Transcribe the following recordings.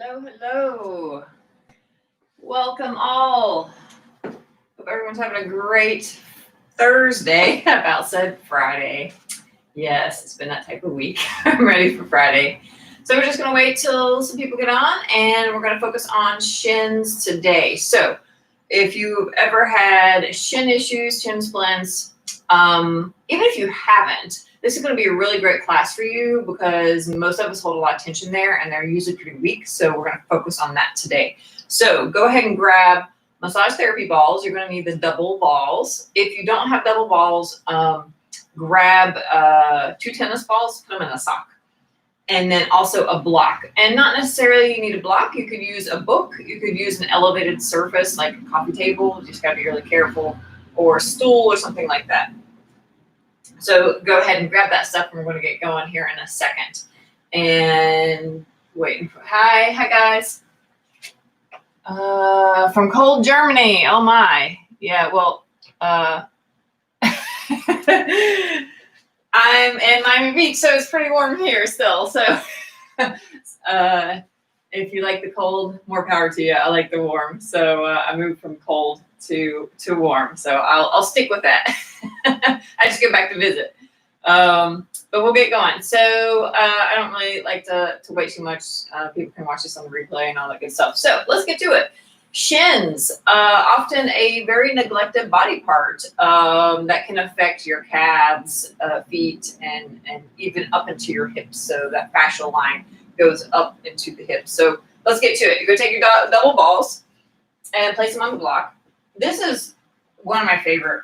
Hello, hello. Welcome all. Hope everyone's having a great Thursday. I about said Friday. Yes, it's been that type of week. I'm ready for Friday. So we're just going to wait till some people get on, and we're going to focus on shins today. So if you've ever had shin issues, shin splints, even if you haven't, this is going to be a really great class for you because most of us hold a lot of tension there and they're usually pretty weak. So we're going to focus on that today. So go ahead and grab massage therapy balls. You're going to need the double balls. If you don't have double balls, grab 2 tennis balls, put them in a sock. And then also a block. And not necessarily you need a block. You could use a book. You could use an elevated surface like a coffee table. You just got to be really careful. Or a stool or something like that. So go ahead and grab that stuff and we're going to get going here in a second. And waiting for, hi guys. From cold Germany. Oh my. Yeah, well, I'm in Miami Beach, so it's pretty warm here still. So if you like the cold, more power to you. I like the warm. So I moved from cold to warm. So I'll stick with that. I just go back to visit. But we'll get going. So I don't really like to wait too much. People can watch this on the replay and all that good stuff. So let's get to it. Shins, often a very neglected body part that can affect your calves, feet, and even up into your hips. So that fascial line goes up into the hips. So let's get to it. You're going to take your double balls and place them on the block. This is one of my favorite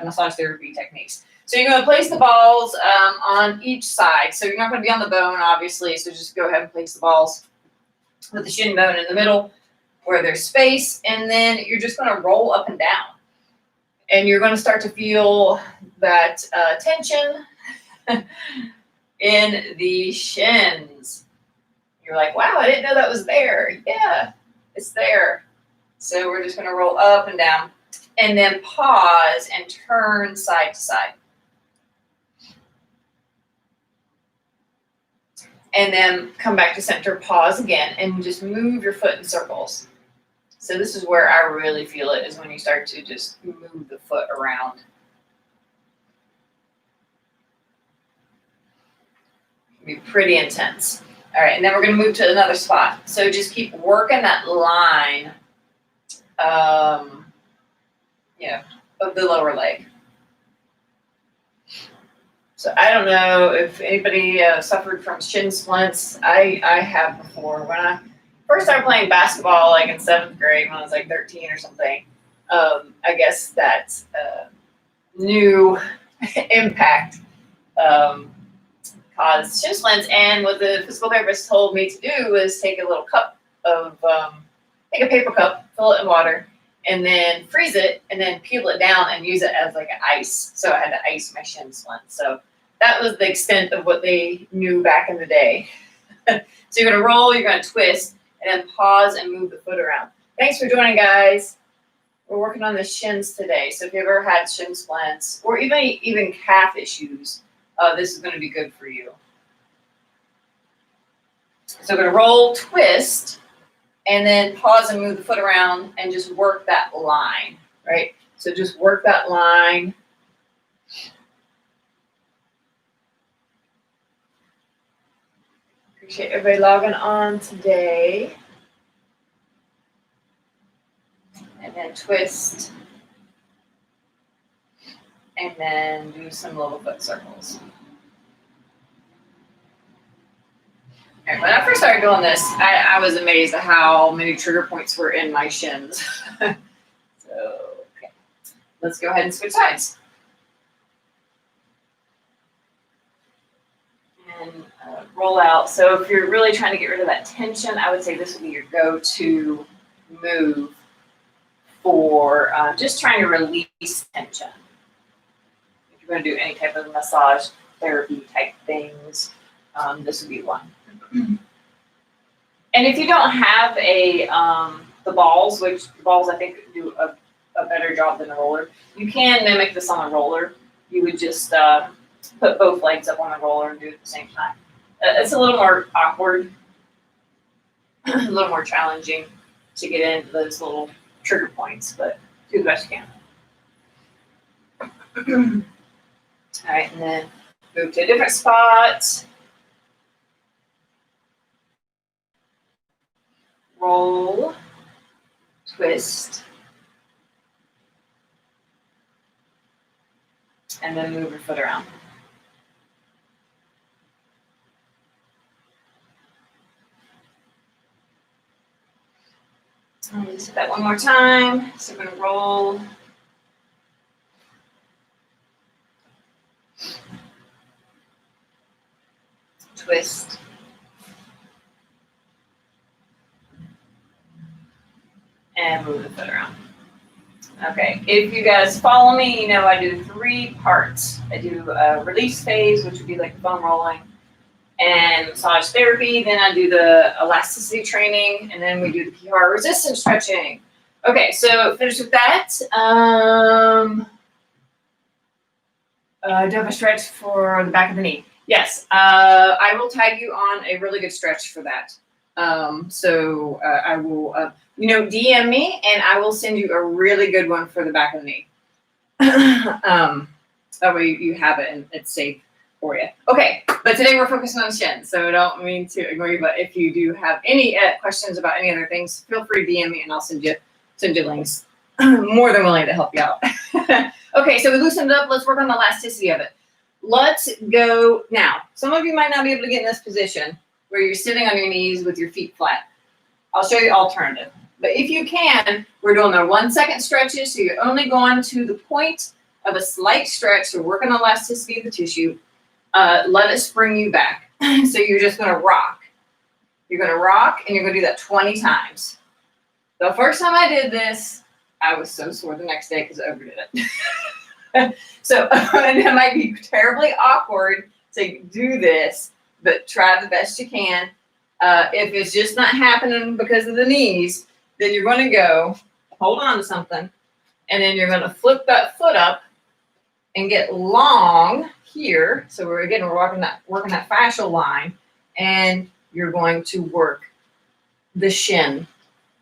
massage therapy techniques. So you're going to place the balls on each side. So you're not going to be on the bone, obviously. So just go ahead and place the balls with the shin bone in the middle where there's space. And then you're just going to roll up and down. And you're going to start to feel that tension in the shins. You're like, wow, I didn't know that was there. Yeah, it's there. So we're just going to roll up and down and then pause and turn side to side. And then come back to center, pause again, and just move your foot in circles. So this is where I really feel it, is when you start to just move the foot around. It'll be pretty intense. All right, and then we're going to move to another spot. So just keep working that line of the lower leg. So I don't know if anybody suffered from shin splints. I have before. When I first started playing basketball, like in 7th grade, when I was like 13 or something, I guess that new impact caused shin splints. And what the physical therapist told me to do was take a little cup of, take a paper cup, fill it in water, and then freeze it, and then peel it down and use it as like an ice. So I had to ice my shin splint. So that was the extent of what they knew back in the day. So you're going to roll, you're going to twist, and then pause and move the foot around. Thanks for joining, guys. We're working on the shins today. So if you've ever had shin splints or even calf issues, this is going to be good for you. So we're going to roll, twist, and then pause and move the foot around and just work that line, right? So just work that line. Appreciate everybody logging on today. And then twist. And then do some little foot circles. All right, when I first started doing this, I was amazed at how many trigger points were in my shins. So, okay. Let's go ahead and switch sides. And roll out. So if you're really trying to get rid of that tension, I would say this would be your go-to move for just trying to release tension. If you're going to do any type of massage therapy type things, this would be one. And if you don't have the balls, which balls I think do a better job than a roller, you can mimic this on a roller. You would just put both legs up on a roller and do it at the same time. It's a little more awkward a little more challenging to get into those little trigger points, but do the best you can. All right, and then move to a different spot. Roll, twist, and then move your foot around. I'm going to do that one more time. So we're going to roll. Twist. And move the foot around. Okay, if you guys follow me, you know I do 3 parts. I do a release phase, which would be like foam rolling, and massage therapy. Then I do the elasticity training, and then we do the PR resistance stretching. Okay, so finish with that. Do I have a stretch for the back of the knee? Yes, I will tag you on a really good stretch for that. I will, DM me and I will send you a really good one for the back of the knee. That way you have it and it's safe for you. Okay, but today we're focusing on shin, so I don't mean to ignore you, but if you do have any questions about any other things, feel free to DM me and I'll send you links. More than willing to help you out. Okay, so we loosened it up. Let's work on the elasticity of it. Let's go now. Some of you might not be able to get in this position where you're sitting on your knees with your feet flat. I'll show you alternative. But if you can, we're doing our 1 second stretches. So you're only going to the point of a slight stretch. So working on elasticity of the tissue. Let it spring you back. So you're just going to rock. You're going to rock and you're going to do that 20 times. The first time I did this, I was so sore the next day because I overdid it. So and it might be terribly awkward to do this, but try the best you can. If it's just not happening because of the knees, then you're going to go hold on to something, and then you're going to flip that foot up and get long here. So we're working that fascial line, and you're going to work the shin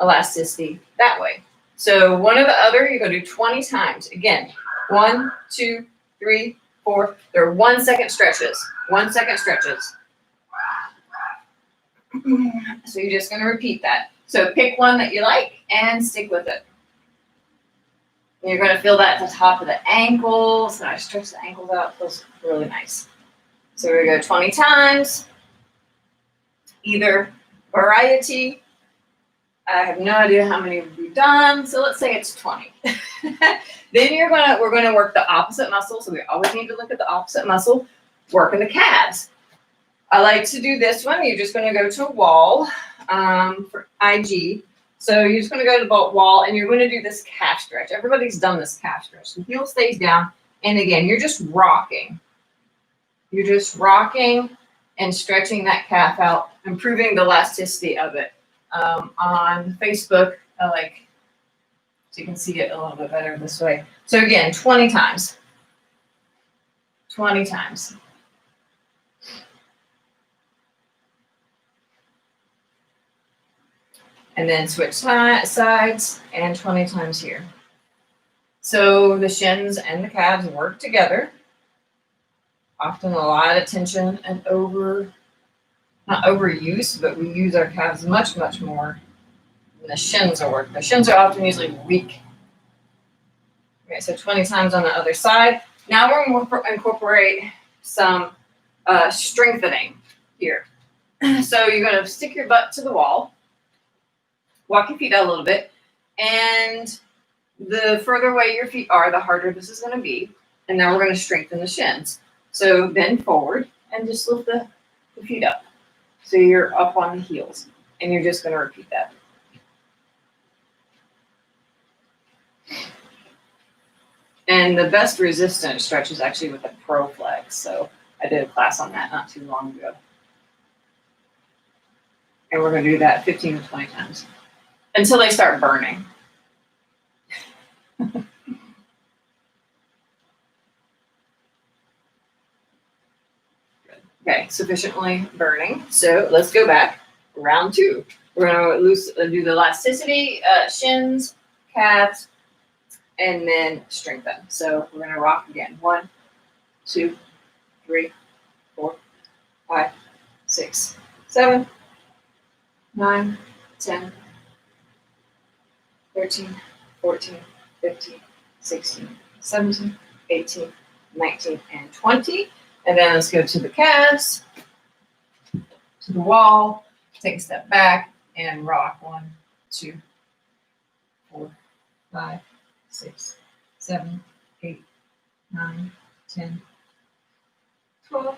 elasticity that way. So one or the other, you're going to do 20 times. Again, 1, 2, 3, 4. They're 1 second stretches. 1 second stretches. So you're just going to repeat that. So pick one that you like and stick with it. And you're going to feel that at the top of the ankles. And I stretch the ankles out. It feels really nice. So we're going to go 20 times. Either variety. I have no idea how many we've done, so let's say it's 20. Then we're gonna work the opposite muscle. So we always need to look at the opposite muscle, working the calves. I like to do this one. You're just gonna go to a wall for IG. So you're just gonna go to the wall and you're gonna do this calf stretch. Everybody's done this calf stretch. The heel stays down, and again, you're just rocking. You're just rocking and stretching that calf out, improving the elasticity of it. On Facebook, so you can see it a little bit better this way. So again, 20 times. 20 times. And then switch sides and 20 times here. So the shins and the calves work together. Often a lot of tension and not overuse, but we use our calves much, much more than the shins are working. The shins are often usually weak. Okay, so 20 times on the other side. Now we're going to incorporate some strengthening here. So you're going to stick your butt to the wall, walk your feet out a little bit, and the further away your feet are, the harder this is going to be. And now we're going to strengthen the shins. So bend forward and just lift the feet up. So you're up on the heels, and you're just going to repeat that. And the best resistance stretch is actually with the pro flex. So I did a class on that not too long ago. And we're going to do that 15 to 20 times until they start burning. Okay, sufficiently burning. So let's go back. Round 2. We're gonna do the elasticity, shins, calves, and then strengthen. So we're gonna rock again. 1, 2, 3, 4, 5, 6, 7, 9, 10, 13, 14, 15, 16, 17, 18, 19, and 20. And then let's go to the calves, to the wall, take a step back and rock. 1, 2, 4, 5, 6, 7, 8, 9, 10, 12,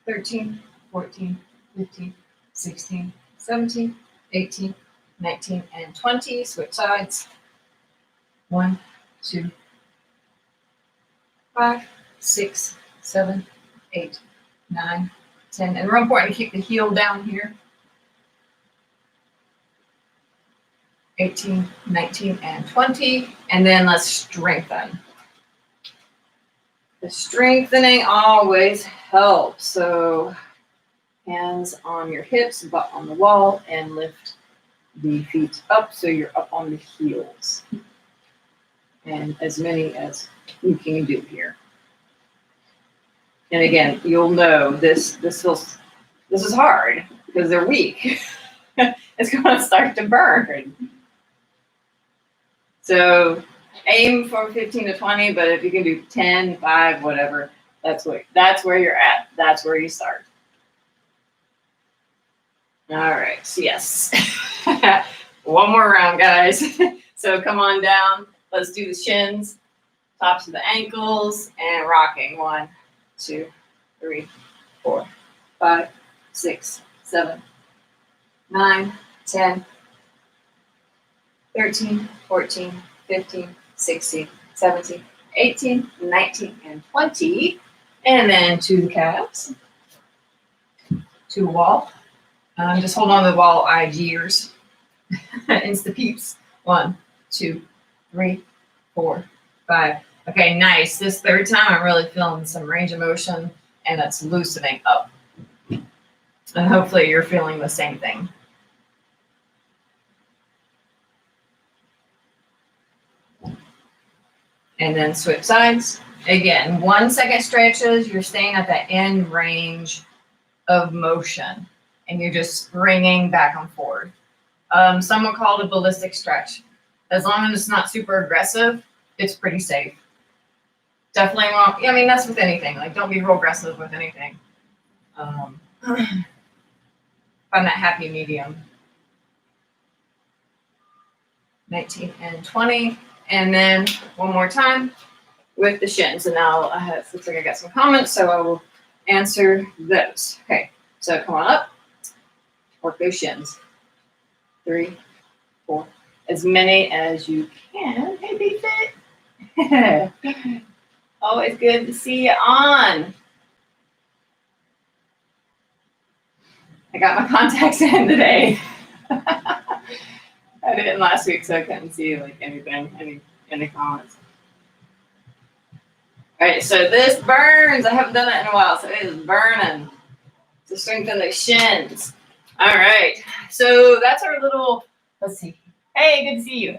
13, 14, 15, 16, 17, 18, 19, and 20. Switch sides. 1, 2, 5, 6, 7, 8, 9, 10. And real important to keep the heel down here. 18, 19, and 20. And then let's strengthen. The strengthening always helps. So hands on your hips, butt on the wall, and lift the feet up so you're up on the heels. And as many as you can do here. And again, you'll know this is hard because they're weak. It's going to start to burn. So aim for 15 to 20, but if you can do 10, 5, whatever, that's where you're at. That's where you start. All right, so yes. One more round, guys. So come on down. Let's do the shins, tops of the ankles, and rocking. 1, 2, 3, 4, 5, 6, 7, 9, 10, 13, 14, 15, 16, 17, 18, 19, and 20. And then to the calves, to a wall. Just hold on to the wall, gears. Insta peeps. 1, 2, 3, 4, 5. Okay, nice. This third time, I'm really feeling some range of motion, and it's loosening up. And hopefully you're feeling the same thing. And then switch sides. Again, 1 second stretches. You're staying at the end range of motion, and you're just springing back and forth. Some would call it a ballistic stretch. As long as it's not super aggressive, it's pretty safe. Definitely won't, I mean, that's with anything. Like, don't be real aggressive with anything. Find that happy medium. 19 and 20. And then one more time with the shins. And now it looks like I got some comments, so I will answer those. Okay, so come on up. Work those shins. 3, 4. As many as you can. Hey, Big Fit. Always good to see you on. I got my contacts in today. I didn't last week, so I couldn't see like anything, any comments. All right, so this burns. I haven't done it in a while, so it is burning to strengthen the shins. All right, so that's our little, let's see. Hey, good to see you.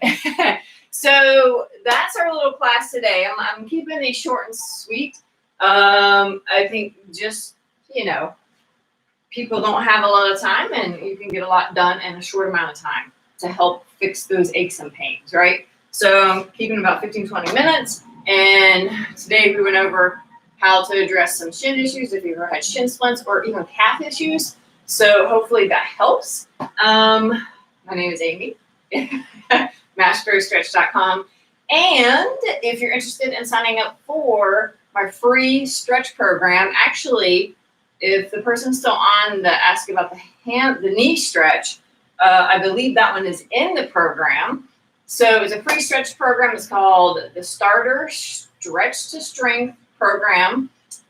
So that's our little class today. I'm keeping these short and sweet. I think just, people don't have a lot of time, and you can get a lot done in a short amount of time to help fix those aches and pains, right? So I'm keeping about 15, 20 minutes. And today we went over how to address some shin issues if you've ever had shin splints or even calf issues. So hopefully that helps. My name is Amy, MastroStretch.com. And if you're interested in signing up for my free stretch program, actually, if the person's still on the ask about the knee stretch, I believe that one is in the program. So it's a free stretch program. It's called the Starter Stretch to Strength program.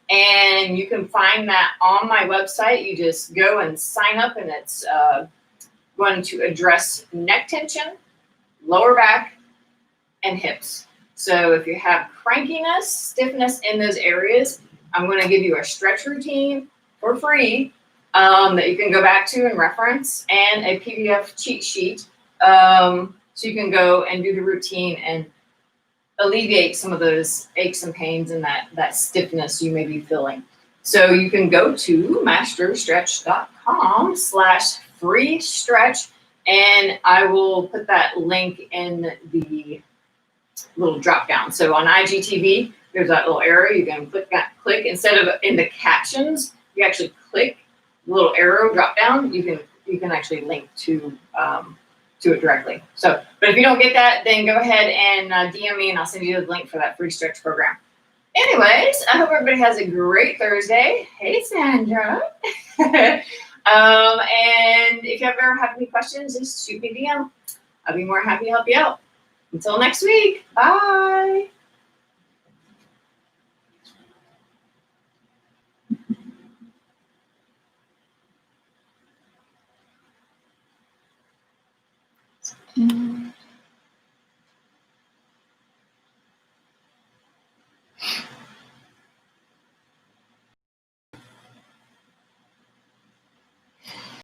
And you can find that on my website. You just go and sign up, and it's going to address neck tension, lower back, and hips. So if you have crankiness, stiffness in those areas, I'm going to give you a stretch routine for free that you can go back to and reference, and a PDF cheat sheet. So you can go and do the routine and alleviate some of those aches and pains and that stiffness you may be feeling. So you can go to mastrostretch.com/free stretch, and I will put that link in the little drop down. So on IGTV, there's that little arrow. You can click instead of in the captions, you actually click the little arrow drop down. You can actually link to it directly. So, but if you don't get that, then go ahead and DM me, and I'll send you the link for that free stretch program. Anyways, I hope everybody has a great Thursday. Hey, Sandra. And if you ever have any questions, just shoot me a DM. I'll be more happy to help you out. Until next week, bye.